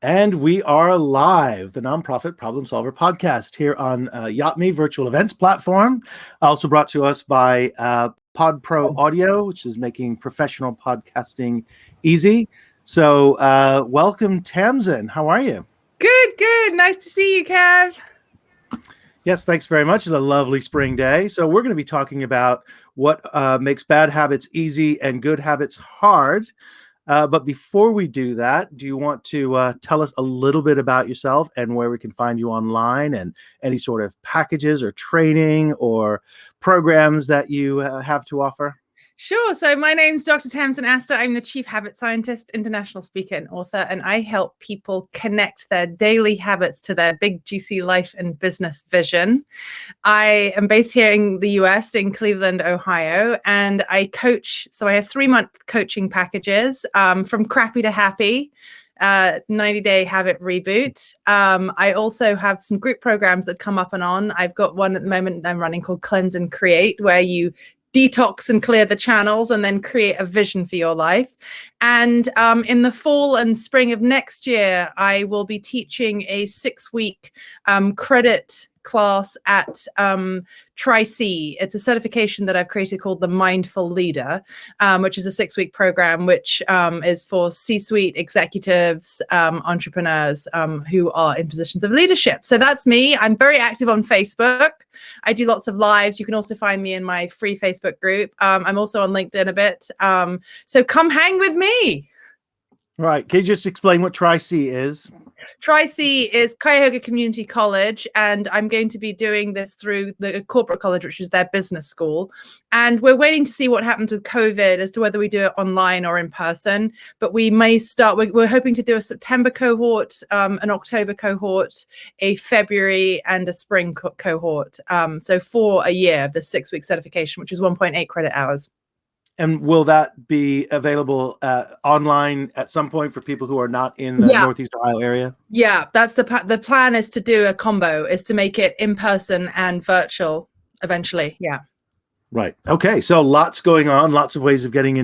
And we are live, the Nonprofit Problem Solver podcast here on YachtMe virtual events platform. Also brought to us by Pod Pro Audio, which is making professional podcasting easy. So welcome, Tamsin. How are you? Good. Nice to see you, Kev. Yes, thanks very much. It's a lovely spring day. So we're going to be talking about what makes bad habits easy and good habits hard. But before we do that, do you want to tell us a little bit about yourself and where we can find you online and any sort of packages or training or programs that you have to offer? Sure. So my name's Dr. Tamsin Astor. I'm the Chief Habit Scientist, international speaker and author, and I help people connect their daily habits to their big, juicy life and business vision. I am based here in the US, in Cleveland, Ohio, and I coach. So I have 3-month coaching packages from crappy to happy. 90-day habit reboot. I also have some group programs that come up and on. I've got one at the moment I'm running called Cleanse and Create, where you detox and clear the channels and then create a vision for your life. And in the fall and spring of next year, I will be teaching a 6-week credit class at Tri-C. It's a certification that I've created called the Mindful Leader, which is a 6-week program, which is for C-suite executives, entrepreneurs who are in positions of leadership. So that's me. I'm very active on Facebook. I do lots of lives. You can also find me in my free Facebook group. I'm also on LinkedIn a bit. So come hang with me. Right. Can you just explain what Tri-C is? Tri-C is Cuyahoga Community College, and I'm going to be doing this through the corporate college, which is their business school. And we're waiting to see what happens with COVID as to whether we do it online or in person. But we may start, we're hoping to do a September cohort, an October cohort, a February, and a spring cohort. So for a year of the 6-week certification, which is 1.8 credit hours. And will that be available online at some point for people who are not in the Northeast Ohio area? Yeah, that's the plan is to do a combo, is to make it in person and virtual eventually. Yeah. Right. Okay. So lots going on, lots of ways of getting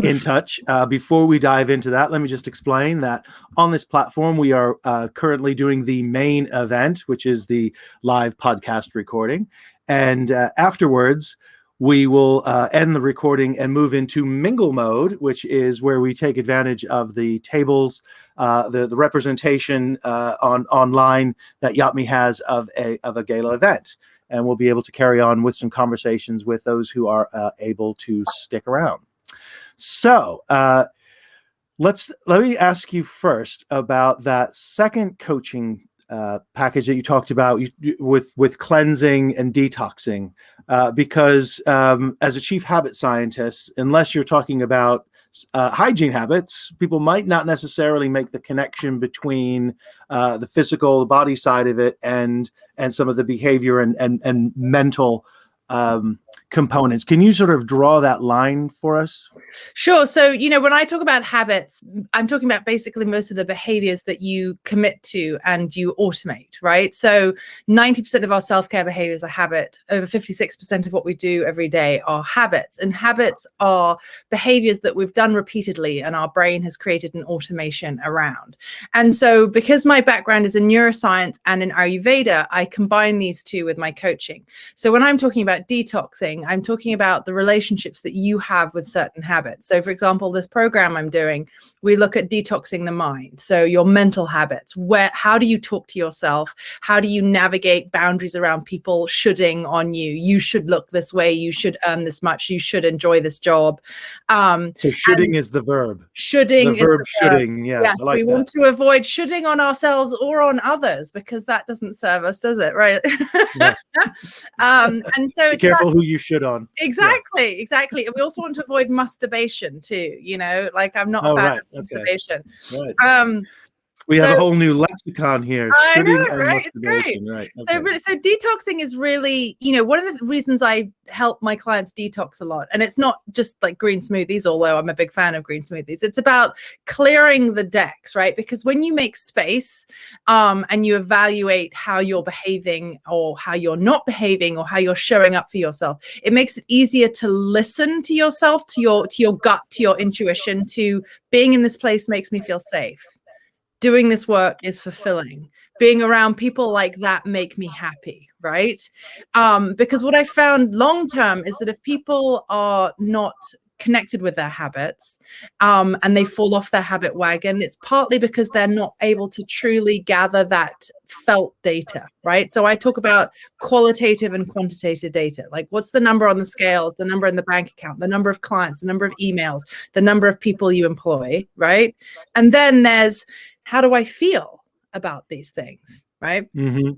in touch. Before we dive into that, let me just explain that on this platform, we are currently doing the main event, which is the live podcast recording. And afterwards, we will end the recording and move into mingle mode, which is where we take advantage of the tables, the representation online that YachtMe has of a gala event. And we'll be able to carry on with some conversations with those who are able to stick around. So let me ask you first about that second coaching package that you talked about with cleansing and detoxing, because as a chief habit scientist, unless you're talking about hygiene habits, people might not necessarily make the connection between the physical, the body side of it, and some of the behavior and mental components. Can you sort of draw that line for us? Sure. So, when I talk about habits, I'm talking about basically most of the behaviors that you commit to and you automate, right? So 90% of our self-care behaviors are habit. Over 56% of what we do every day are habits. And habits are behaviors that we've done repeatedly and our brain has created an automation around. And so because my background is in neuroscience and in Ayurveda, I combine these two with my coaching. So when I'm talking about detoxing, I'm talking about the relationships that you have with certain habits. So for example, this program I'm doing, we look at detoxing the mind. So your mental habits, how do you talk to yourself? How do you navigate boundaries around people shoulding on you? You should look this way. You should earn this much. You should enjoy this job. So shoulding is the verb. Shoulding the verb shoulding. Yeah. Yes, we want to avoid shoulding on ourselves or on others because that doesn't serve us, does it? Right. Yeah. And so be careful who you should on. Exactly. And we also want to avoid masturbation too, like I'm not a fan of masturbation. Right. We have a whole new lexicon here. I know, and right? It's great. Right. Okay. So detoxing is really, one of the reasons I help my clients detox a lot. And it's not just like green smoothies, although I'm a big fan of green smoothies. It's about clearing the decks, right? Because when you make space and you evaluate how you're behaving or how you're not behaving or how you're showing up for yourself, it makes it easier to listen to yourself, to your gut, to your intuition, to being in this place makes me feel safe. doing this work is fulfilling. Being around people like that make me happy, right? Because what I found long term is that if people are not connected with their habits and they fall off their habit wagon, it's partly because they're not able to truly gather that felt data, right? So I talk about qualitative and quantitative data, like what's the number on the scales, the number in the bank account, the number of clients, the number of emails, the number of people you employ, right? And then there's how do I feel about these things, right? Mm-hmm.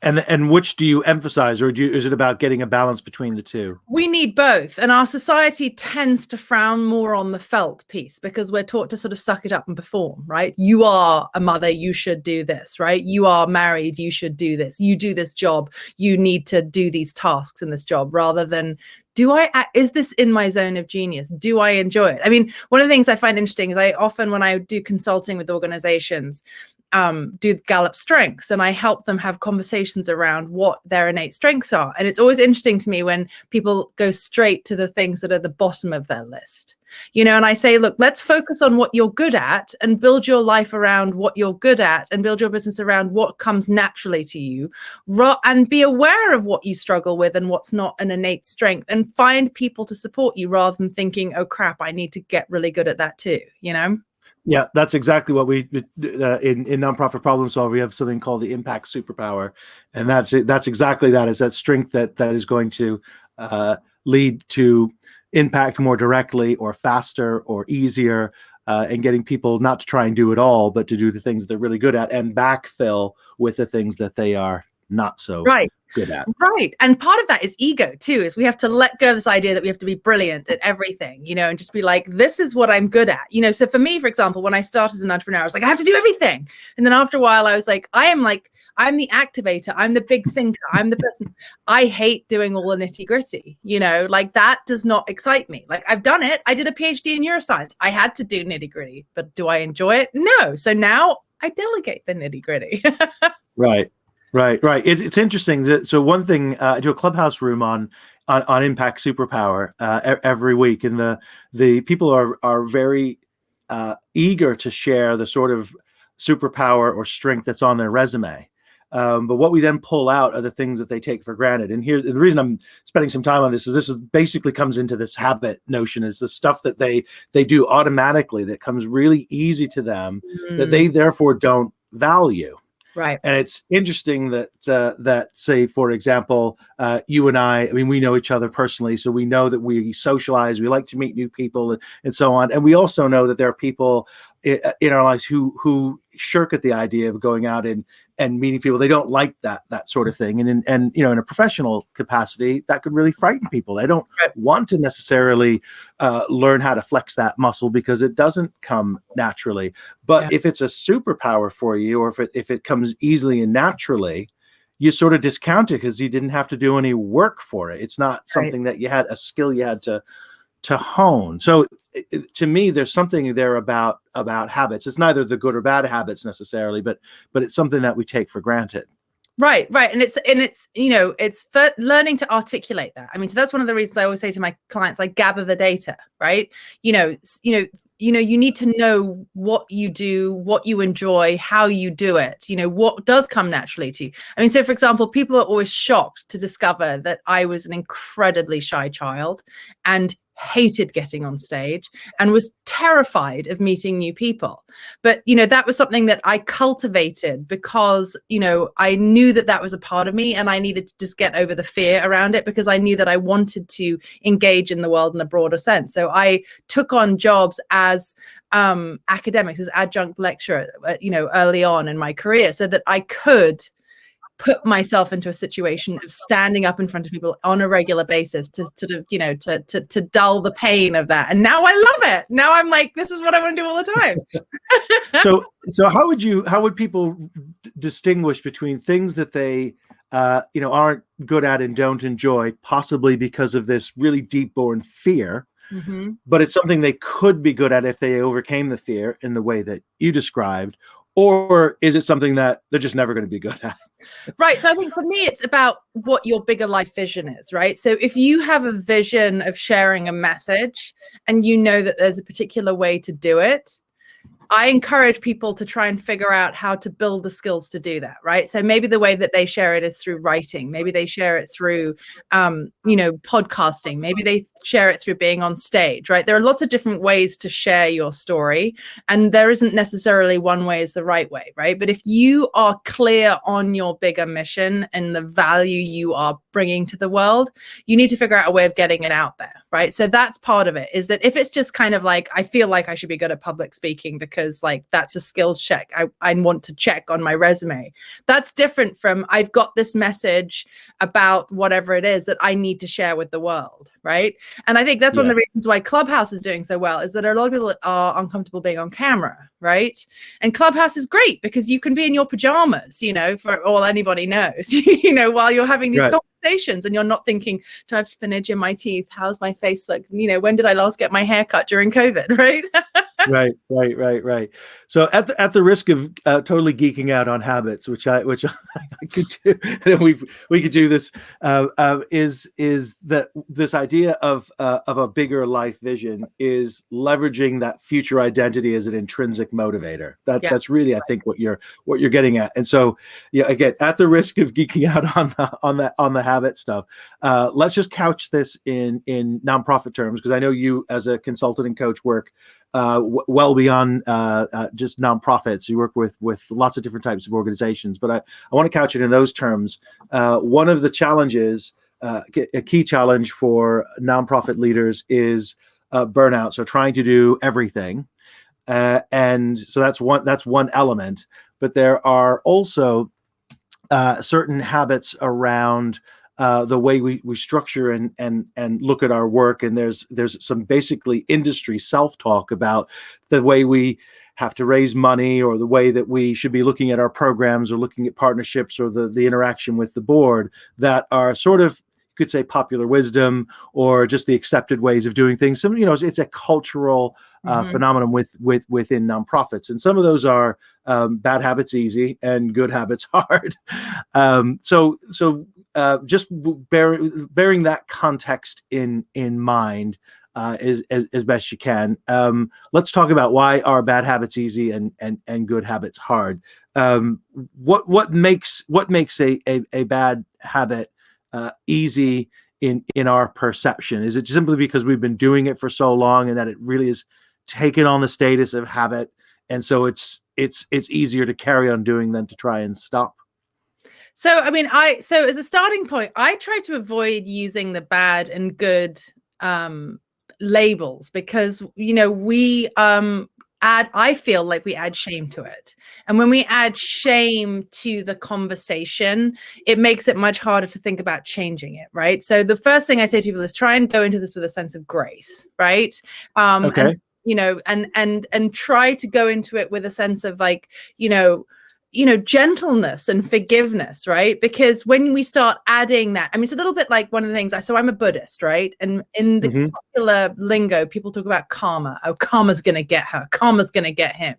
And which do you emphasize, or is it about getting a balance between the two? We need both. And our society tends to frown more on the felt piece because we're taught to sort of suck it up and perform, right? You are a mother, you should do this, right? You are married, you should do this. You do this job, you need to do these tasks in this job, rather than is this in my zone of genius? Do I enjoy it? I mean, one of the things I find interesting is I often, when I do consulting with organizations, do Gallup strengths, and I help them have conversations around what their innate strengths are. And it's always interesting to me when people go straight to the things that are the bottom of their list, you know, and I say, look, let's focus on what you're good at and build your life around what you're good at and build your business around what comes naturally to you, and be aware of what you struggle with and what's not an innate strength, and find people to support you rather than thinking, oh crap, I need to get really good at that too, you know? Yeah, that's exactly what we in nonprofit problem solve. We have something called the impact superpower, and that's it. That's exactly that. Is that strength that is going to lead to impact more directly, or faster, or easier, and getting people not to try and do it all, but to do the things that they're really good at and backfill with the things that they are not so good at. Right. And part of that is ego too, is we have to let go of this idea that we have to be brilliant at everything, you know, and just be like, this is what I'm good at. You know, so for me, for example, when I started as an entrepreneur, I was like, I have to do everything. And then after a while, I was like, I'm the activator. I'm the big thinker. I'm the person. I hate doing all the nitty gritty, you know, like that does not excite me. Like I've done it. I did a PhD in neuroscience. I had to do nitty gritty, but do I enjoy it? No. So now I delegate the nitty gritty. Right. It's interesting. So one thing, I do a clubhouse room on impact superpower every week, and the people are very eager to share the sort of superpower or strength that's on their resume. But what we then pull out are the things that they take for granted. And here's the reason I'm spending some time on this: is this is basically comes into this habit notion, is the stuff that they do automatically that comes really easy to them, that they therefore don't value. Right. And it's interesting that say, for example, you and I mean, we know each other personally, so we know that we socialize, we like to meet new people and so on. And we also know that there are people in our lives who shirk at the idea of going out and meeting people. They don't like that sort of thing. And you know, in a professional capacity, that could really frighten people. They don't want to necessarily learn how to flex that muscle because it doesn't come naturally. But if it's a superpower for you, or if it comes easily and naturally, you sort of discount it because you didn't have to do any work for it. It's not something that you had a skill you had to hone. So to me, there's something there about habits. It's neither the good or bad habits necessarily, but it's something that we take for granted. Right. And it's you know, it's for learning to articulate that. I mean, so that's one of the reasons I always say to my clients, like, gather the data, right? You need to know what you do, what you enjoy, how you do it, you know, what does come naturally to you. I mean, so for example, people are always shocked to discover that I was an incredibly shy child and hated getting on stage and was terrified of meeting new people. But, you know, that was something that I cultivated because, you know, I knew that was a part of me, and I needed to just get over the fear around it because I knew that I wanted to engage in the world in a broader sense. So I took on jobs as academics, as adjunct lecturer, you know, early on in my career, so that I could put myself into a situation of standing up in front of people on a regular basis to sort of, you know, to dull the pain of that. And now I love it. Now I'm like, this is what I want to do all the time. So how would people distinguish between things that they aren't good at and don't enjoy, possibly because of this really deep born fear, but it's something they could be good at if they overcame the fear in the way that you described? Or is it something that they're just never going to be good at? Right. So I think for me, it's about what your bigger life vision is, right? So if you have a vision of sharing a message and you know that there's a particular way to do it, I encourage people to try and figure out how to build the skills to do that, right? So maybe the way that they share it is through writing. Maybe they share it through, podcasting. Maybe they share it through being on stage, right? There are lots of different ways to share your story, and there isn't necessarily one way is the right way, right? But if you are clear on your bigger mission and the value you are bringing to the world, you need to figure out a way of getting it out there, right? So that's part of it, is that if it's just kind of like, I feel like I should be good at public speaking because like that's a skills check I want to check on my resume, that's different from I've got this message about whatever it is that I need to share with the world, right? And I think that's one of the reasons why Clubhouse is doing so well, is that a lot of people are uncomfortable being on camera, right? And Clubhouse is great because you can be in your pajamas, for all anybody knows, while you're having these conversations, and you're not thinking, do I have spinach in my teeth? How's my face look? When did I last get my hair cut during COVID, right? Right. So at the risk of totally geeking out on habits, which I could do, and we could do this, is that this idea of a bigger life vision is leveraging that future identity as an intrinsic motivator. That's really, I think, what you're getting at. And so, again, at the risk of geeking out on the habit stuff, let's just couch this in nonprofit terms, because I know you as a consultant and coach work well beyond just nonprofits. You work with lots of different types of organizations, but I want to couch it in those terms. One of the challenges, a key challenge for nonprofit leaders, is burnout. So trying to do everything, and so that's one element. But there are also certain habits around the way we structure and look at our work, and there's some basically industry self-talk about the way we have to raise money, or the way that we should be looking at our programs, or looking at partnerships, or the interaction with the board, that are sort of, you could say, popular wisdom, or just the accepted ways of doing things. Some, it's a cultural phenomenon within nonprofits, and some of those are bad habits easy and good habits hard. So just bearing that context in mind as best you can. Let's talk about why are bad habits easy and good habits hard. What makes a bad habit easy in our perception? Is it simply because we've been doing it for so long, and that it really is taken on the status of habit, and so it's easier to carry on doing than to try and stop? So, so as a starting point, I try to avoid using the bad and good labels, because, I feel like we add shame to it. And when we add shame to the conversation, it makes it much harder to think about changing it, right? So the first thing I say to people is try and go into this with a sense of grace, right? Okay. And try to go into it with a sense of like, gentleness and forgiveness, right? Because when we start adding that, it's a little bit like one of the things, so I'm a Buddhist, right? And in the popular lingo, people talk about karma. Oh, karma's going to get her. Karma's going to get him,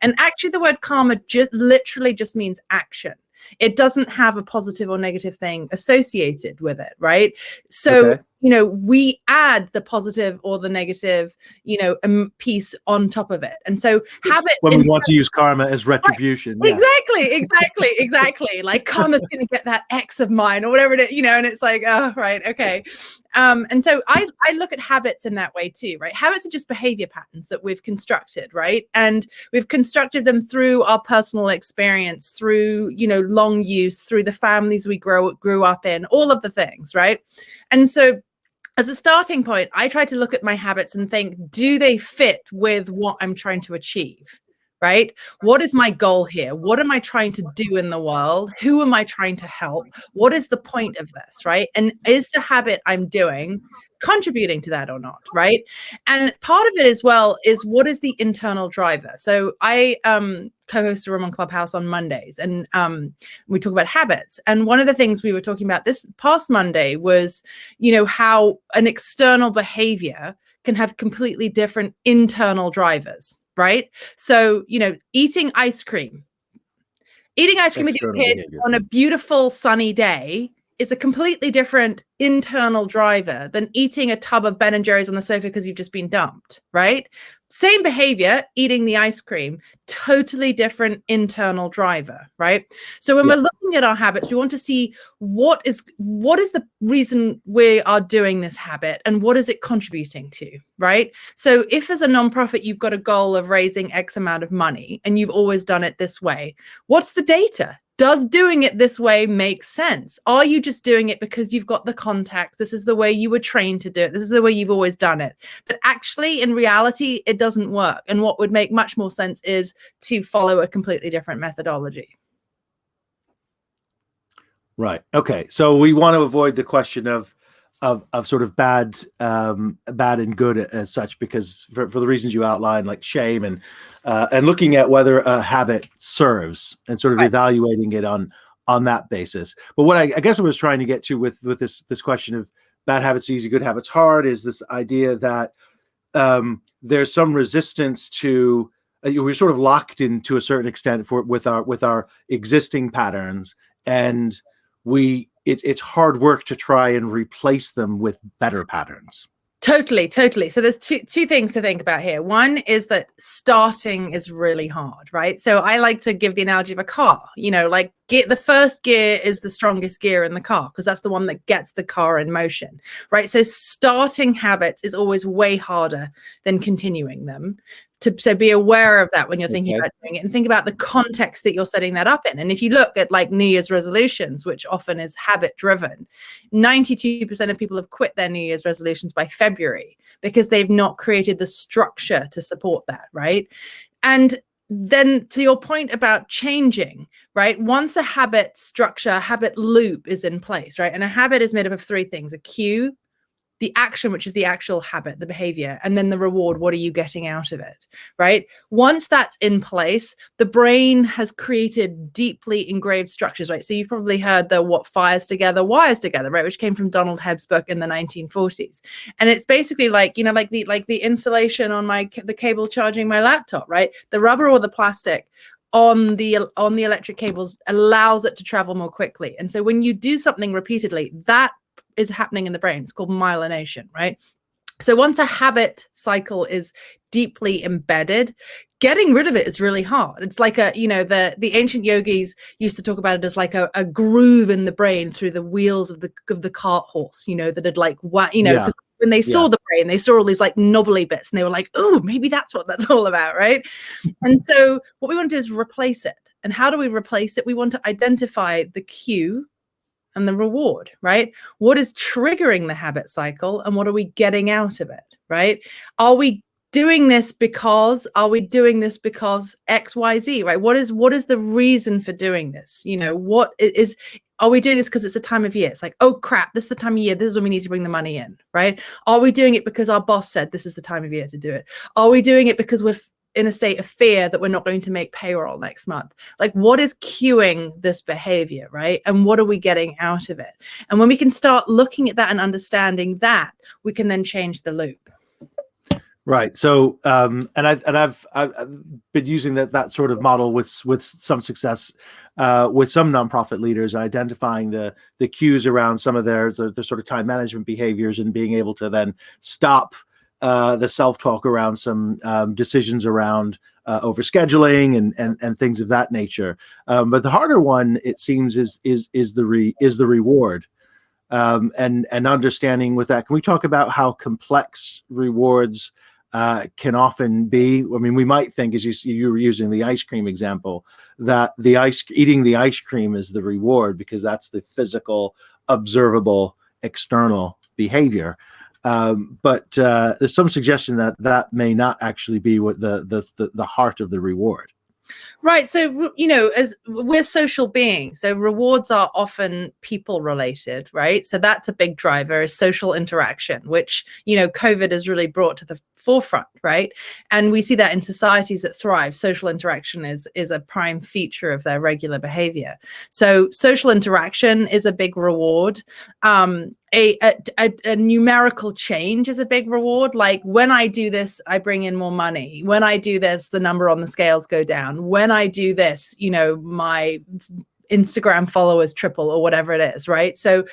And actually the word karma literally just means action. It doesn't have a positive or negative thing associated with it, right? So, we add the positive or the negative, piece on top of it. And so when we want to use karma as retribution. Right. Exactly. Like karma's going to get that X of mine, or whatever it is, and it's like, oh, right. Okay. And so I look at habits in that way too, right? Habits are just behavior patterns that we've constructed, right? And we've constructed them through our personal experience, through, long use, through the families we grew up in, all of the things, right? And so as a starting point, I try to look at my habits and think, do they fit with what I'm trying to achieve? Right? What is my goal here? What am I trying to do in the world? Who am I trying to help? What is the point of this? Right? And is the habit I'm doing contributing to that or not? Right? And part of it as well is, what is the internal driver? So I co-host a room on Clubhouse on Mondays, and we talk about habits. And one of the things we were talking about this past Monday was, how an external behavior can have completely different internal drivers. Right? So, eating ice cream with your kids on a beautiful sunny day is a completely different internal driver than eating a tub of Ben and Jerry's on the sofa because you've just been dumped, right? Same behavior, eating the ice cream, totally different internal driver, right? So when we're looking at our habits, we want to see what is the reason we are doing this habit and what is it contributing to, right? So if as a nonprofit, you've got a goal of raising X amount of money and you've always done it this way, what's the data? Does doing it this way make sense? Are you just doing it because you've got the contacts? This is the way you were trained to do it. This is the way you've always done it. But actually, in reality, it doesn't work. And what would make much more sense is to follow a completely different methodology. Right. Okay. So we want to avoid the question of sort of bad and good as such, because for the reasons you outlined, like shame and looking at whether a habit serves and sort of evaluating it on that basis. But what I guess I was trying to get to with this question of bad habits easy, good habits hard, is this idea that there's some resistance to we're sort of locked in to a certain extent with our existing patterns, and it's hard work to try and replace them with better patterns. Totally. So there's two things to think about here. One is that starting is really hard, right? So I like to give the analogy of a car, like the first gear is the strongest gear in the car because that's the one that gets the car in motion, right? So starting habits is always way harder than continuing them. So be aware of that when you're thinking about doing it, and think about the context that you're setting that up in. And if you look at like New Year's resolutions, which often is habit driven, 92% of people have quit their New Year's resolutions by February because they've not created the structure to support that, right? And then to your point about changing, right? Once a habit structure, habit loop is in place, right? And a habit is made up of three things: a cue, the action, which is the actual habit, the behavior, and then the reward. What are you getting out of it, right? Once that's in place, the brain has created deeply engraved structures, right? So you've probably heard the what fires together, wires together, right? Which came from Donald Hebb's book in the 1940s. And it's basically like, like the insulation on the cable charging my laptop, right? The rubber or the plastic on the electric cables allows it to travel more quickly. And so when you do something repeatedly, that is happening in the brain. It's called myelination, right? So once a habit cycle is deeply embedded, getting rid of it is really hard. It's like the ancient yogis used to talk about it as like a groove in the brain through the wheels of the cart horse, that had like what, because when they saw the brain, they saw all these like knobbly bits and they were like, oh, maybe that's what that's all about, right? And so what we want to do is replace it. And how do we replace it? We want to identify the cue and the reward, right? What is triggering the habit cycle and what are we getting out of it, right? Are we doing this because X, Y, Z, right? What is the reason for doing this? Are we doing this because it's a time of year? It's like, oh crap, this is the time of year. This is when we need to bring the money in, right? Are we doing it because our boss said this is the time of year to do it? Are we doing it because we're in a state of fear that we're not going to make payroll next month? Like, what is cueing this behavior, right? And what are we getting out of it? And when we can start looking at that and understanding that, we can then change the loop. Right. So, and I've been using that sort of model with some success with some nonprofit leaders, identifying the cues around some of their sort of time management behaviors and being able to then stop the self-talk around some decisions around overscheduling and things of that nature. But the harder one, it seems, is the reward, and understanding with that. Can we talk about how complex rewards can often be? I mean, we might think, as you were using the ice cream example, that eating the ice cream is the reward because that's the physical, observable, external behavior. But there's some suggestion that may not actually be what the heart of the reward. Right. So, as we're social beings, so rewards are often people related, right? So that's a big driver, is social interaction, which, COVID has really brought to the forefront, right? And we see that in societies that thrive, social interaction is a prime feature of their regular behavior. So social interaction is a big reward. A numerical change is a big reward. Like, when I do this, I bring in more money. When I do this, the number on the scales go down. When I do this, my Instagram followers triple or whatever it is, right? So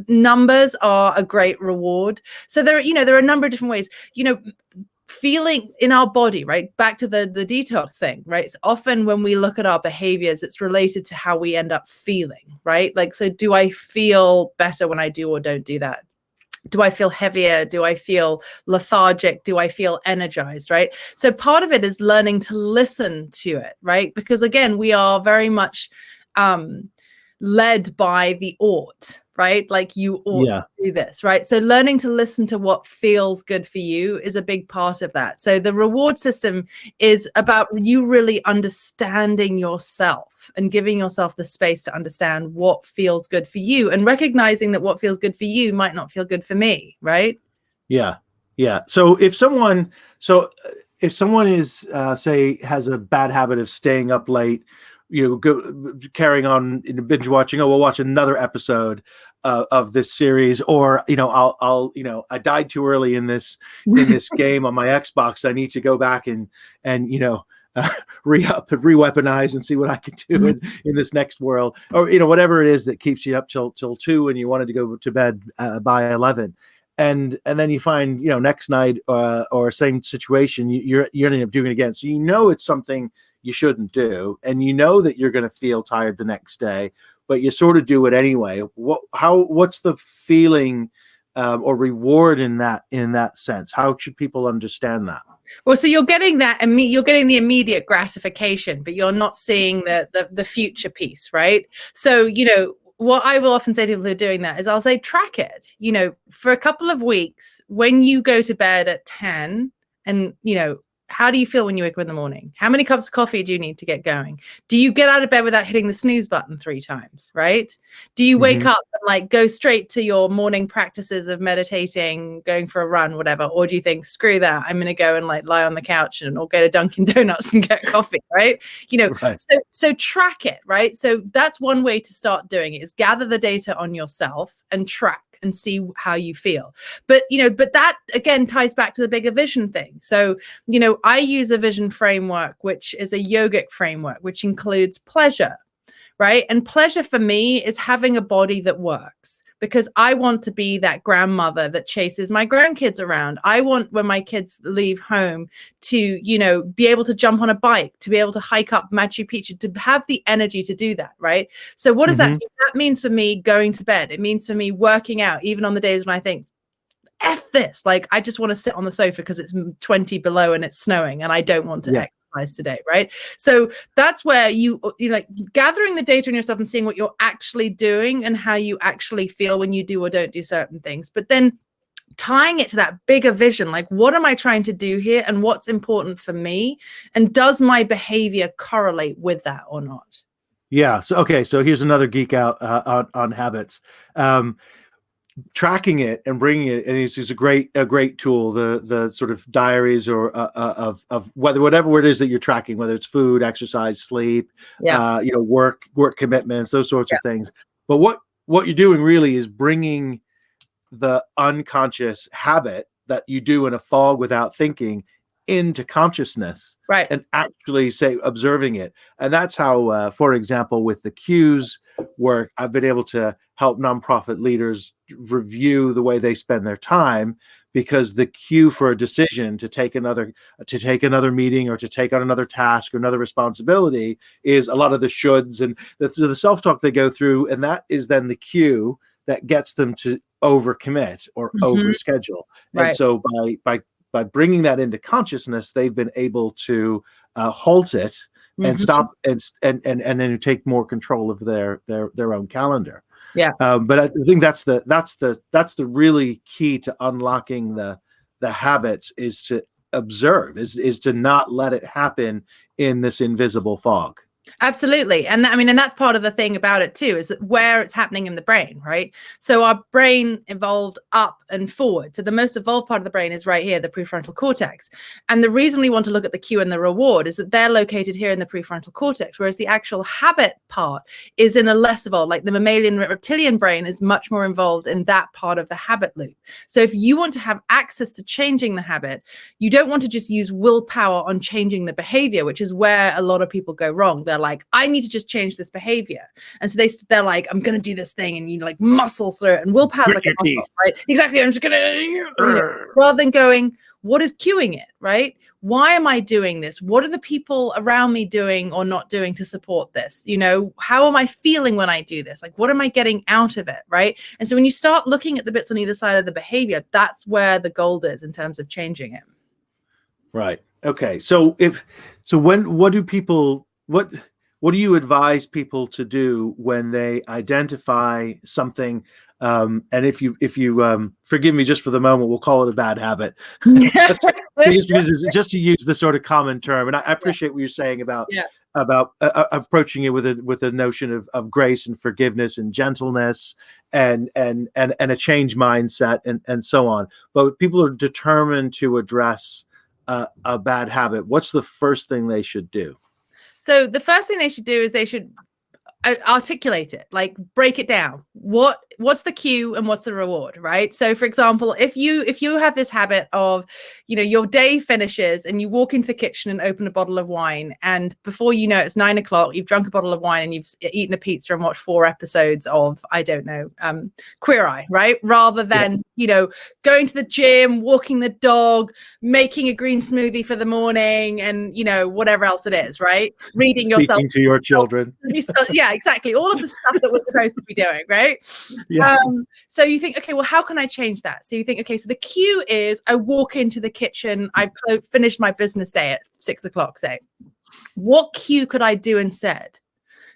numbers are a great reward. So there are a number of different ways, feeling in our body, right? Back to the detox thing, right? It's often when we look at our behaviors, it's related to how we end up feeling, right? Like, so do I feel better when I do or don't do that? Do I feel heavier? Do I feel lethargic? Do I feel energized, right? So part of it is learning to listen to it, right? Because again, we are very much led by the ought, right? Like you ought to do this, right? So learning to listen to what feels good for you is a big part of that. So the reward system is about you really understanding yourself and giving yourself the space to understand what feels good for you and recognizing that what feels good for you might not feel good for me, right? Yeah. Yeah. So if someone is, say, has a bad habit of staying up late, carrying on binge watching, we'll watch another episode of this series, or I died too early in this game on my Xbox. I need to go back and re-up and re-weaponize and see what I can do in this next world, or whatever it is that keeps you up till 2 and you wanted to go to bed by 11. And then you find, next night or same situation, you're ending up doing it again. So it's something you shouldn't do, and that you're going to feel tired the next day, but you sort of do it anyway. What's the feeling or reward in that sense? How should people understand that? Well, so you're getting you're getting the immediate gratification, but you're not seeing the future piece, right? So what I will often say to people who are doing that is I'll say, track it, for a couple of weeks when you go to bed at 10 and, how do you feel when you wake up in the morning? How many cups of coffee do you need to get going? Do you get out of bed without hitting the snooze button 3 times, right? Do you wake up and go straight to your morning practices of meditating, going for a run, whatever? Or do you think, screw that, I'm going to go and lie on the couch or go to Dunkin' Donuts and get coffee, right? Right. So track it, right? So that's one way to start doing it, is gather the data on yourself and track and see how you feel. But that again ties back to the bigger vision thing. So I use a vision framework, which is a yogic framework, which includes pleasure, right? And pleasure for me is having a body that works, because I want to be that grandmother that chases my grandkids around. I want, when my kids leave home, to be able to jump on a bike, to be able to hike up Machu Picchu, to have the energy to do that, right? So what does that mean? That means for me going to bed. It means for me working out, even on the days when I think, F this, I just want to sit on the sofa because it's 20 below and it's snowing and I don't want to exercise today, right? So that's where you gathering the data on yourself and seeing what you're actually doing and how you actually feel when you do or don't do certain things, but then tying it to that bigger vision, what am I trying to do here and what's important for me, and does my behavior correlate with that or not? Yeah. So here's another geek out on habits. Tracking it and bringing it, and it's a great tool. The sort of diaries or of whatever it is that you're tracking, whether it's food, exercise, sleep, work commitments, those sorts of things. But what you're doing really is bringing the unconscious habit that you do in a fog without thinking into consciousness, right? And actually observing it. And that's how, for example, with the cues work, I've been able to help nonprofit leaders review the way they spend their time, because the cue for a decision to take another meeting or to take on another task or another responsibility is a lot of the shoulds and the self-talk they go through, and that is then the cue that gets them to overcommit or overschedule. Right. And so by bringing that into consciousness, they've been able to halt it and stop and then take more control of their own calendar. Yeah. But I think that's the really key to unlocking the habits, is to observe, is to not let it happen in this invisible fog. Absolutely. And and that's part of the thing about it too, is that where it's happening in the brain, right? So our brain evolved up and forward. So the most evolved part of the brain is right here, the prefrontal cortex. And the reason we want to look at the cue and the reward is that they're located here in the prefrontal cortex, whereas the actual habit part is in a less evolved, like the mammalian reptilian brain is much more involved in that part of the habit loop. So if you want to have access to changing the habit, you don't want to just use willpower on changing the behavior, which is where a lot of people go wrong. They're like, I need to just change this behavior. And so they're like, I'm going to do this thing, and you like muscle through it, and willpower's like a muscle, right? Exactly. I'm just going to, rather than going, what is cueing it, right? Why am I doing this? What are the people around me doing or not doing to support this? You know, how am I feeling when I do this? Like, what am I getting out of it, right? And so when you start looking at the bits on either side of the behavior, that's where the gold is in terms of changing it. Right. Okay. So what do you advise people to do when they identify something? And if you forgive me just for the moment, we'll call it a bad habit. Just to use the sort of common term. And I appreciate what you're saying about approaching it with a notion of grace and forgiveness and gentleness and a change mindset and so on. But people are determined to address a bad habit. What's the first thing they should do? So the first thing they should do is they should articulate it, like break it down. What's the cue and what's the reward, right? So for example, if you have this habit of, you know, your day finishes and you walk into the kitchen and open a bottle of wine, and before you know it's 9 o'clock, you've drunk a bottle of wine and you've eaten a pizza and watched 4 episodes of, I don't know, Queer Eye, right? Rather than, you know, going to the gym, walking the dog, making a green smoothie for the morning, and, you know, whatever else it is, right? Reading yourself. Speaking to your children. Yeah, exactly. All of the stuff that we're supposed to be doing, right? Yeah. So you think, okay, well, how can I change that? So you think, okay, so the cue is I walk into the kitchen, I've finished my business day at 6 o'clock, say. What cue could I do instead?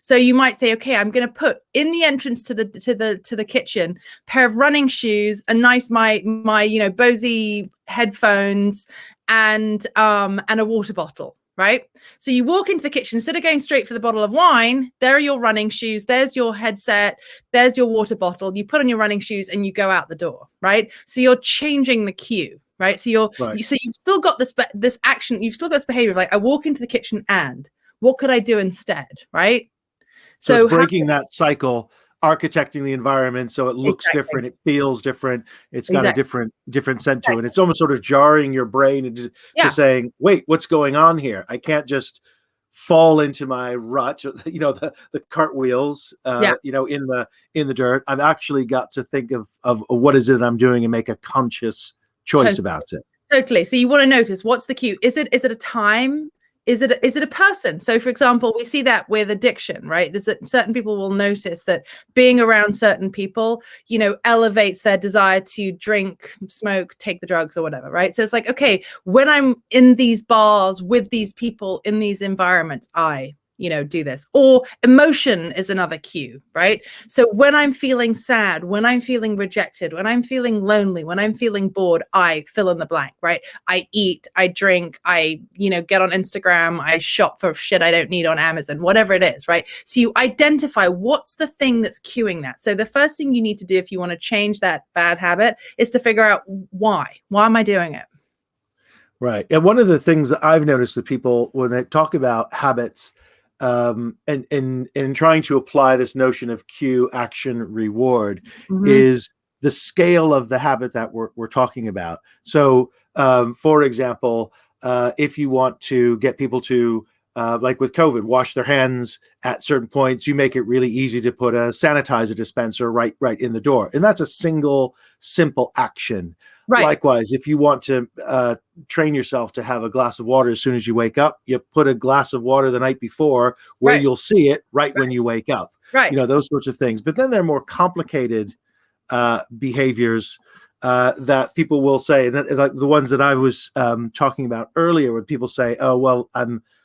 So you might say, okay, I'm going to put in the entrance to the kitchen, pair of running shoes, a nice my you know, Bose headphones, and a water bottle. Right? So you walk into the kitchen, instead of going straight for the bottle of wine, there are your running shoes, there's your headset, there's your water bottle, you put on your running shoes and you go out the door, right? So you're changing the cue, right? So so you've still got this action, you've still got this behavior of like, I walk into the kitchen and what could I do instead, right? So it's breaking that cycle, architecting the environment so it looks different, it feels different, it's got a different scent to it. And it's almost sort of jarring your brain into to saying, wait, what's going on here? I can't just fall into my rut, you know, the cartwheels, you know, in the dirt. I've actually got to think of what is it I'm doing and make a conscious choice about it. Totally. So you want to notice, what's the cue? Is it a time? Is it a person? So for example, we see that with addiction, right? There's certain people will notice that being around certain people, you know, elevates their desire to drink, smoke, take the drugs or whatever, right? So it's like, okay, when I'm in these bars with these people in these environments, I, you know, do this. Or emotion is another cue, right? So when I'm feeling sad, when I'm feeling rejected, when I'm feeling lonely, when I'm feeling bored, I fill in the blank, right? I eat, I drink, I, you know, get on Instagram, I shop for shit I don't need on Amazon, whatever it is, right? So you identify what's the thing that's cueing that. So the first thing you need to do if you want to change that bad habit is to figure out why am I doing it? Right. And one of the things that I've noticed with people when they talk about habits, and trying to apply this notion of cue, action, reward, is the scale of the habit that we're talking about. So, for example, if you want to get people to, like with COVID, wash their hands at certain points, you make it really easy to put a sanitizer dispenser right in the door, and that's a single simple action. Right. Likewise, if you want to train yourself to have a glass of water as soon as you wake up, you put a glass of water the night before where you'll see it when you wake up. Right. You know, those sorts of things. But then there are more complicated behaviors that people will say, and like the ones that I was talking about earlier, when people say, oh, well,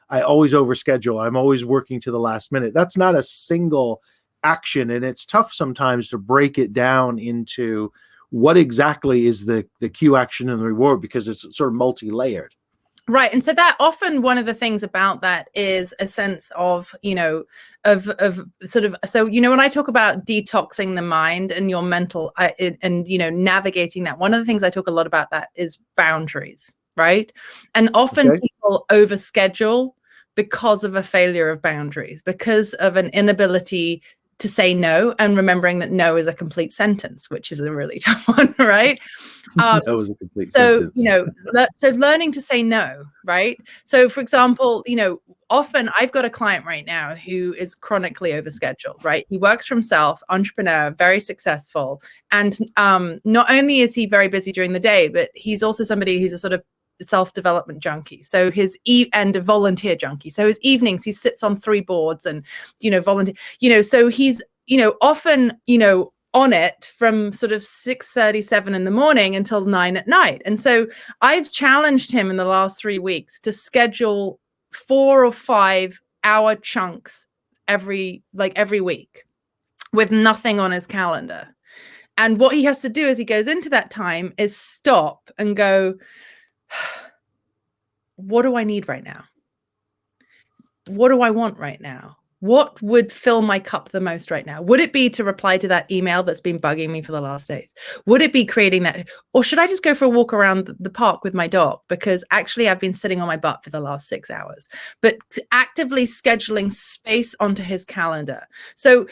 I always overschedule. I'm always working to the last minute. That's not a single action. And it's tough sometimes to break it down into what exactly is the cue, action, and the reward, because it's sort of multi-layered. Right. And so that often one of the things about that is a sense of, you know, of sort of, so, you know, when I talk about detoxing the mind and your mental and, you know, navigating that, one of the things I talk a lot about that is boundaries. Right. And often people overschedule because of a failure of boundaries, because of an inability to say no, and remembering that no is a complete sentence, which is a really tough one, right? That was a complete So, sentence. so learning to say no, right? So, for example, often I've got a client right now who is chronically overscheduled, right? He works for himself, entrepreneur, very successful. And not only is he very busy during the day, but he's also somebody who's a sort of self-development junkie. So and a volunteer junkie. So his evenings, he sits on 3 boards and, volunteer, so he's, often, on it from sort of 6:37 in the morning until 9 at night. And so I've challenged him in the last 3 weeks to schedule 4 or 5 hour chunks every week with nothing on his calendar. And what he has to do as he goes into that time is stop and go, what do I need right now? What do I want right now? What would fill my cup the most right now? Would it be to reply to that email that's been bugging me for the last days? Would it be creating that? Or should I just go for a walk around the park with my dog? Because actually I've been sitting on my butt for the last 6 hours. But actively scheduling space onto his calendar. So,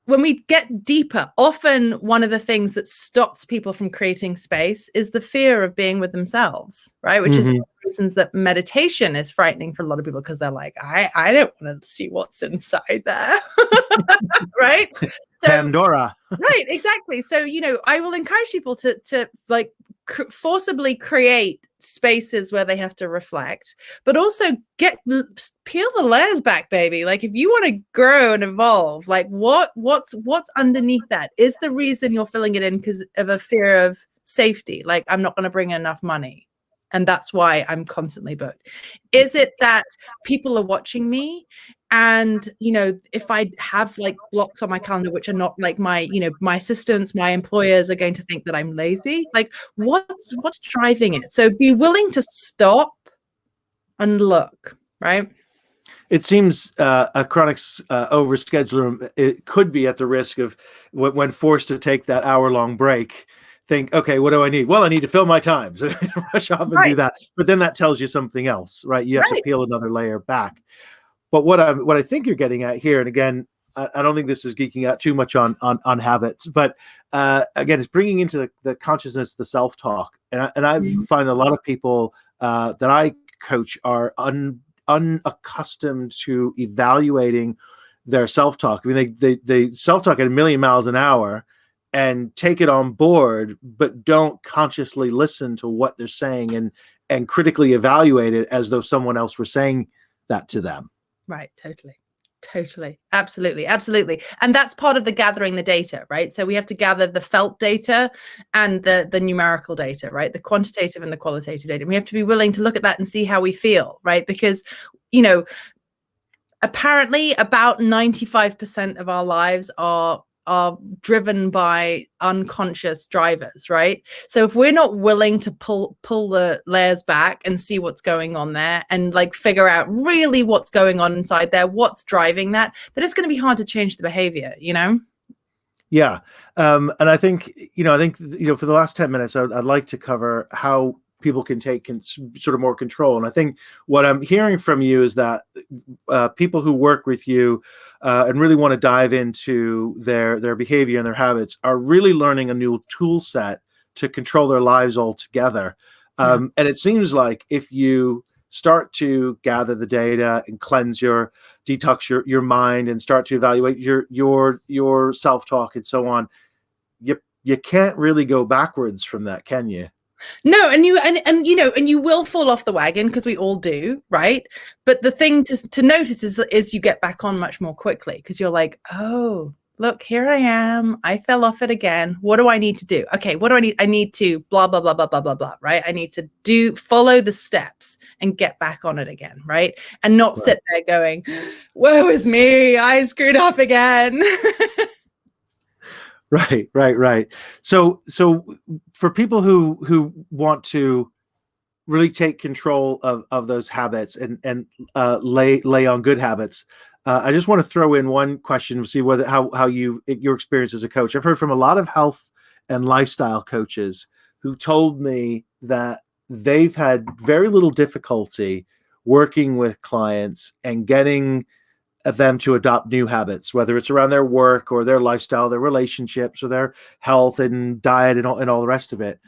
when we get deeper, often one of the things that stops people from creating space is the fear of being with themselves, right? Which is one of the reasons that meditation is frightening for a lot of people, because they're like, I don't want to see what's inside there, right? So, Pandora. Right, exactly. So, I will encourage people to like forcibly create spaces where they have to reflect, but also peel the layers back, baby. Like, if you want to grow and evolve, like what's underneath that? Is the reason you're filling it in because of a fear of safety? Like, I'm not going to bring enough money, and that's why I'm constantly booked. Is it that people are watching me? And, if I have like blocks on my calendar, which are not like my assistants, my employers are going to think that I'm lazy. Like, what's driving it? So be willing to stop and look, right? It seems a chronic overscheduler, it could be at the risk of, when forced to take that hour-long break, think, okay, what do I need? Well, I need to fill my time. So rush off and do that. But then that tells you something else, right? You have to peel another layer back. But what I think you're getting at here, and again, I don't think this is geeking out too much on habits, but again, it's bringing into the consciousness, the self-talk. And I find a lot of people that I coach are unaccustomed to evaluating their self-talk. I mean, they self-talk at 1,000,000 miles an hour and take it on board, but don't consciously listen to what they're saying and critically evaluate it as though someone else were saying that to them. Right. Totally. Absolutely. And that's part of the gathering the data, right? So we have to gather the felt data and the numerical data, right? The quantitative and the qualitative data. And we have to be willing to look at that and see how we feel, right? Because, apparently about 95% of our lives are driven by unconscious drivers, right? So if we're not willing to pull the layers back and see what's going on there and like figure out really what's going on inside there, what's driving that, then it's going to be hard to change the behavior, Yeah. And I think, for the last 10 minutes, I'd like to cover how people can take sort of more control. And I think what I'm hearing from you is that people who work with you and really want to dive into their behavior and their habits are really learning a new tool set to control their lives altogether. And it seems like if you start to gather the data and detox your mind and start to evaluate your self-talk and so on, you can't really go backwards from that, can you? No, and you will fall off the wagon, because we all do, right? But the thing to notice is you get back on much more quickly, because you're like, oh, look, here I am. I fell off it again. What do I need to do? Okay, what do I need? I need to blah, blah, blah, blah, blah, blah, blah, right? I need to follow the steps and get back on it again, right? And not sit there going, woe is me, I screwed up again. Right. So for people who want to really take control of those habits and lay on good habits, I just want to throw in one question to see how your experience as a coach. I've heard from a lot of health and lifestyle coaches who told me that they've had very little difficulty working with clients and getting them to adopt new habits, whether it's around their work or their lifestyle, their relationships, or their health and diet and all the rest of it.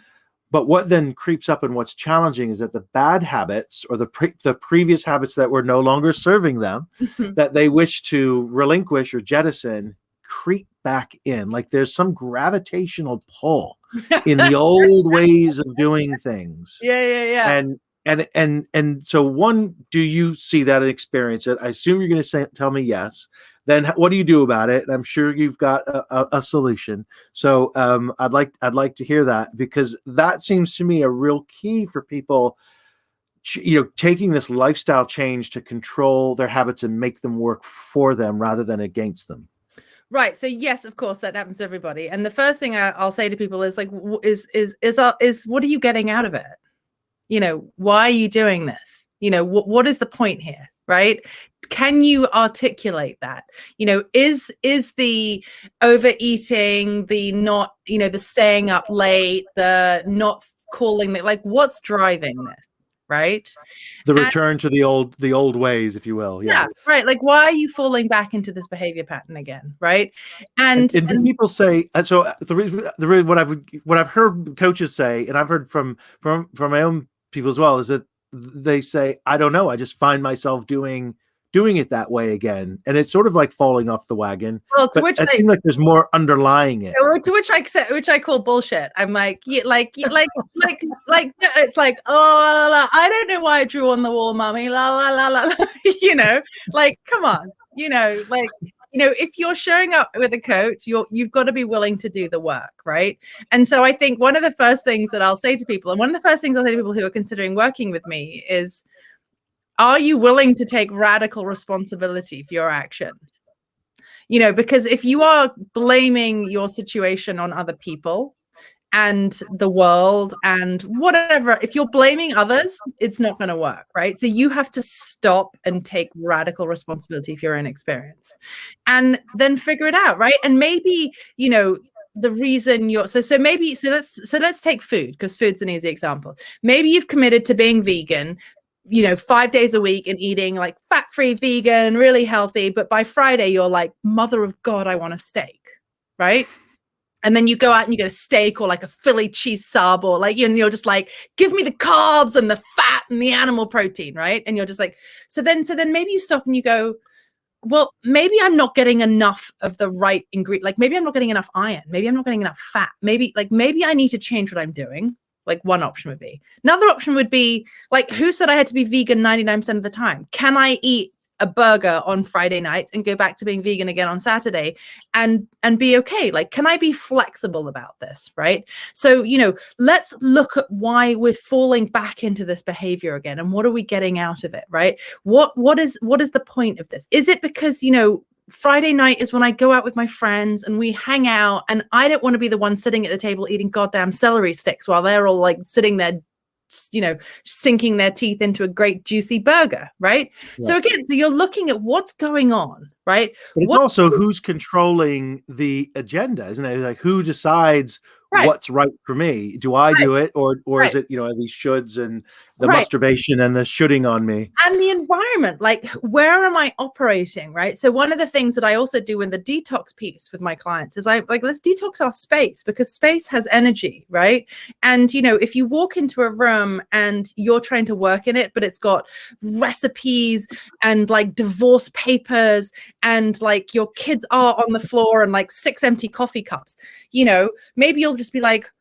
But what then creeps up and what's challenging is that the bad habits or the previous habits that were no longer serving them, that they wish to relinquish or jettison, creep back in. Like there's some gravitational pull in the old ways of doing things. Yeah. And so one, do you see that and experience it? I assume you're going to tell me yes. Then what do you do about it? And I'm sure you've got a solution. So I'd like to hear that, because that seems to me a real key for people, taking this lifestyle change to control their habits and make them work for them rather than against them. Right. So yes, of course, that happens to everybody. And the first thing I'll say to people is like, is what are you getting out of it? Why are you doing this? What is the point here? Right? Can you articulate that? Is the overeating, the not, the staying up late, the not calling, like what's driving this? Right? The return to the old ways, if you will. Yeah. Right. Like, why are you falling back into this behavior pattern again? Right. And do people say, so the reason what I've heard coaches say, and I've heard from my own people as well, is that they say, I don't know, I just find myself doing it that way again, and it's sort of like falling off the wagon. Well, to which I think like there's more underlying it. To which I call bullshit. I'm like, like it's like, oh, la, la, I don't know why I drew on the wall, mommy, la la la la, like, come on, like. If you're showing up with a coach, you've got to be willing to do the work, right? And so I think one of the first things that I'll say to people, and one of the first things I'll say to people who are considering working with me is, are you willing to take radical responsibility for your actions? Because if you are blaming your situation on other people and the world and whatever, if you're blaming others, it's not going to work, right? So you have to stop and take radical responsibility for your own experience and then figure it out, right? And maybe, the reason let's take food, because food's an easy example. Maybe you've committed to being vegan, 5 days a week and eating like fat-free vegan, really healthy. But by Friday, you're like, mother of God, I want a steak, right? And then you go out and you get a steak or like a Philly cheese sub, or like, you're just like, give me the carbs and the fat and the animal protein, right? And you're just like, so then maybe you stop and you go, well, maybe I'm not getting enough of the right ingredient. Like maybe I'm not getting enough iron. Maybe I'm not getting enough fat. Maybe I need to change what I'm doing. Like one option would be. Another option would be like, who said I had to be vegan 99% of the time? Can I eat a burger on Friday nights and go back to being vegan again on Saturday and be okay? Like, can I be flexible about this? Right. So, let's look at why we're falling back into this behavior again. And what are we getting out of it? Right. What is the point of this? Is it because, Friday night is when I go out with my friends and we hang out, and I don't want to be the one sitting at the table eating goddamn celery sticks while they're all like sitting there, sinking their teeth into a great juicy burger, right? Yeah. So again, you're looking at what's going on, right? But it's also who's controlling the agenda, isn't it? Like who decides what's right for me? Do I do it, or is it, these shoulds and the masturbation and the shooting on me? And the environment, like where am I operating, right? So one of the things that I also do in the detox piece with my clients is let's detox our space, because space has energy, right? And, if you walk into a room and you're trying to work in it, but it's got recipes and like divorce papers and like your kids are on the floor and like 6 empty coffee cups, maybe you'll just be like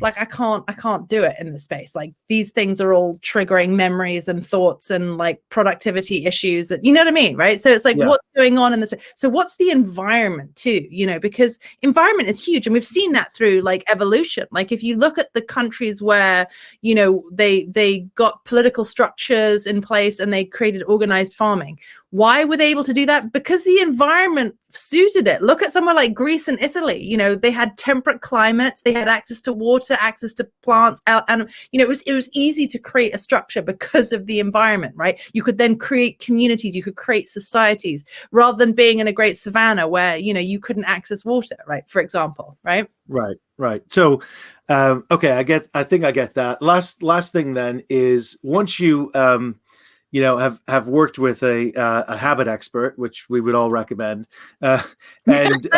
I can't do it in the space. Like these things are all triggering memories and thoughts and like productivity issues that, you know what I mean? Right. So it's like, what's going on in this? So what's the environment too, because environment is huge. And we've seen that through like evolution. Like if you look at the countries where, they got political structures in place and they created organized farming. Why were they able to do that? Because the environment suited it. Look at somewhere like Greece and Italy. They had temperate climates, they had access to water, access to plants, and it was easy to create a structure because of the environment, right? You could then create communities, you could create societies, rather than being in a great savanna where you couldn't access water, right? For example, right? Right. So, okay, I think I get that. Last thing then is once you have worked with a habit expert, which we would all recommend, and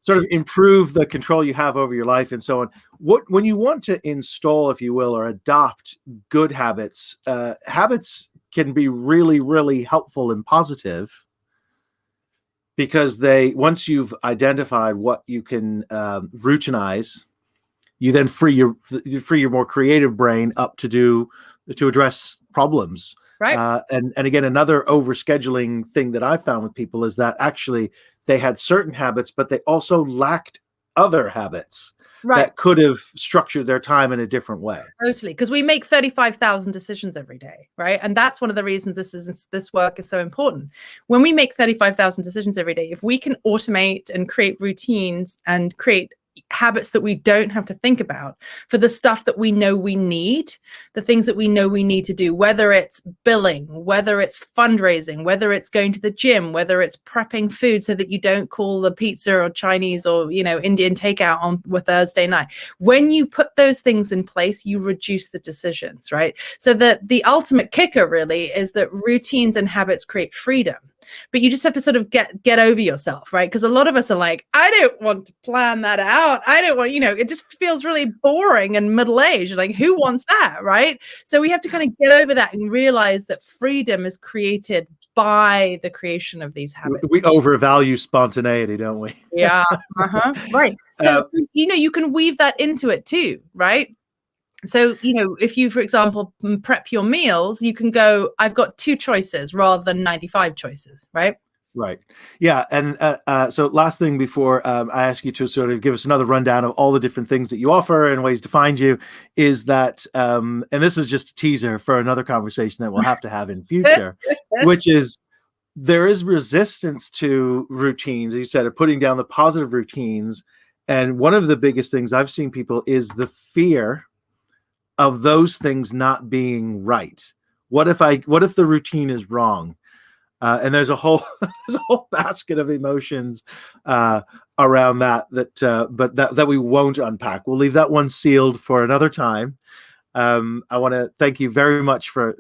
sort of improve the control you have over your life and so on. When you want to install, if you will, or adopt good habits, habits can be really, really helpful and positive, because once you've identified what you can routinize, you then free your more creative brain up to address problems. Right. And again, another overscheduling thing that I found with people is that actually they had certain habits, but they also lacked other habits that could have structured their time in a different way. Totally, because we make 35,000 decisions every day, right? And that's one of the reasons this work is so important. When we make 35,000 decisions every day, if we can automate and create routines and create habits that we don't have to think about for the stuff that we know we need, the things that we know we need to do, whether it's billing, whether it's fundraising, whether it's going to the gym, whether it's prepping food so that you don't call the pizza or Chinese or Indian takeout on Thursday night. When you put those things in place, you reduce the decisions, right? So the ultimate kicker really is that routines and habits create freedom. But you just have to sort of get over yourself, right? Because a lot of us are like, I don't want to plan that out. I don't want, it just feels really boring and middle-aged. Like, who wants that, right? So we have to kind of get over that and realize that freedom is created by the creation of these habits. We overvalue spontaneity, don't we? Yeah. Right. So, you can weave that into it too, right? So, if you, for example, prep your meals, you can go, I've got 2 choices rather than 95 choices, right? Right. Yeah. And so last thing before I ask you to sort of give us another rundown of all the different things that you offer and ways to find you, is that, and this is just a teaser for another conversation that we'll have to have in future, which is, there is resistance to routines, as you said, of putting down the positive routines. And one of the biggest things I've seen people is the fear of those things not being right. What if the routine is wrong? And there's a whole basket of emotions around that we won't unpack. We'll leave that one sealed for another time. I want to thank you very much for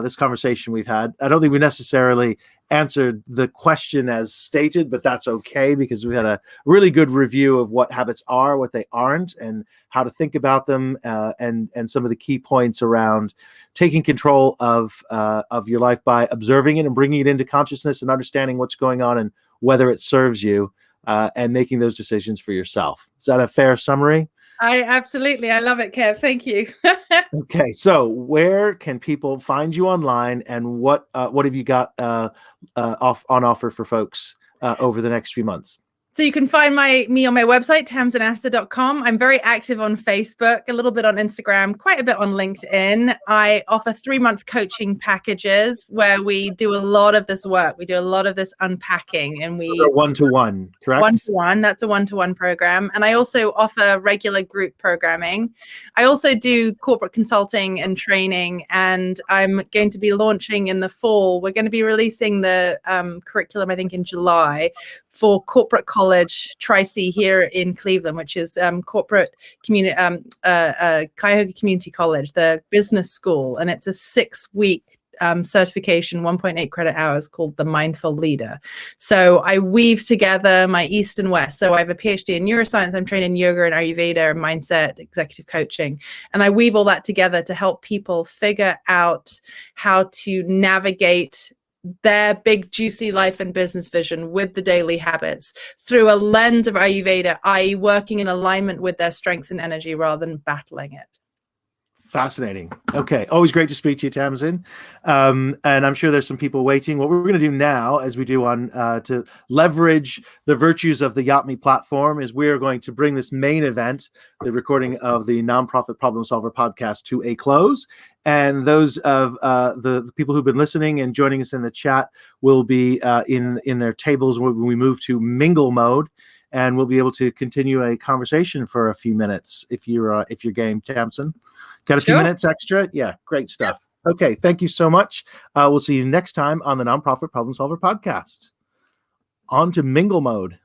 this conversation we've had. I don't think we necessarily answered the question as stated, but that's okay, because we had a really good review of what habits are, what they aren't, and how to think about them, and some of the key points around taking control of your life by observing it and bringing it into consciousness and understanding what's going on and whether it serves you, and making those decisions for yourself. Is that a fair summary? I love it, Kev. Thank you. Okay, so where can people find you online, and what have you got on offer for folks over the next few months? So you can find me on my website, tamsinastor.com. I'm very active on Facebook, a little bit on Instagram, quite a bit on LinkedIn. I offer 3-month coaching packages where we do a lot of this work. We do a lot of this unpacking, and we one-to-one, correct? One-to-one. That's a one-to-one program. And I also offer regular group programming. I also do corporate consulting and training, and I'm going to be launching in the fall. We're going to be releasing the curriculum, I think, in July, for corporate college Tri-C here in Cleveland, which is corporate community, Cuyahoga Community College, the business school. And it's a 6-week certification, 1.8 credit hours, called the Mindful Leader. So I weave together my East and West. So I have a PhD in neuroscience. I'm trained in yoga and Ayurveda and mindset, executive coaching. And I weave all that together to help people figure out how to navigate their big, juicy life and business vision with the daily habits through a lens of Ayurveda, i.e. working in alignment with their strengths and energy rather than battling it. Fascinating. Okay. Always great to speak to you, Tamsin. And I'm sure there's some people waiting. What we're going to do now, as we do on to leverage the virtues of the Yotme platform, is we are going to bring this main event, the recording of the Nonprofit Problem Solver podcast, to a close. And those of the people who've been listening and joining us in the chat will be in their tables when we move to mingle mode. And we'll be able to continue a conversation for a few minutes if you're game, Tamsin. Got a few minutes extra? Yeah, great stuff. Yep. Okay, thank you so much. We'll see you next time on the Nonprofit Problem Solver podcast. On to mingle mode.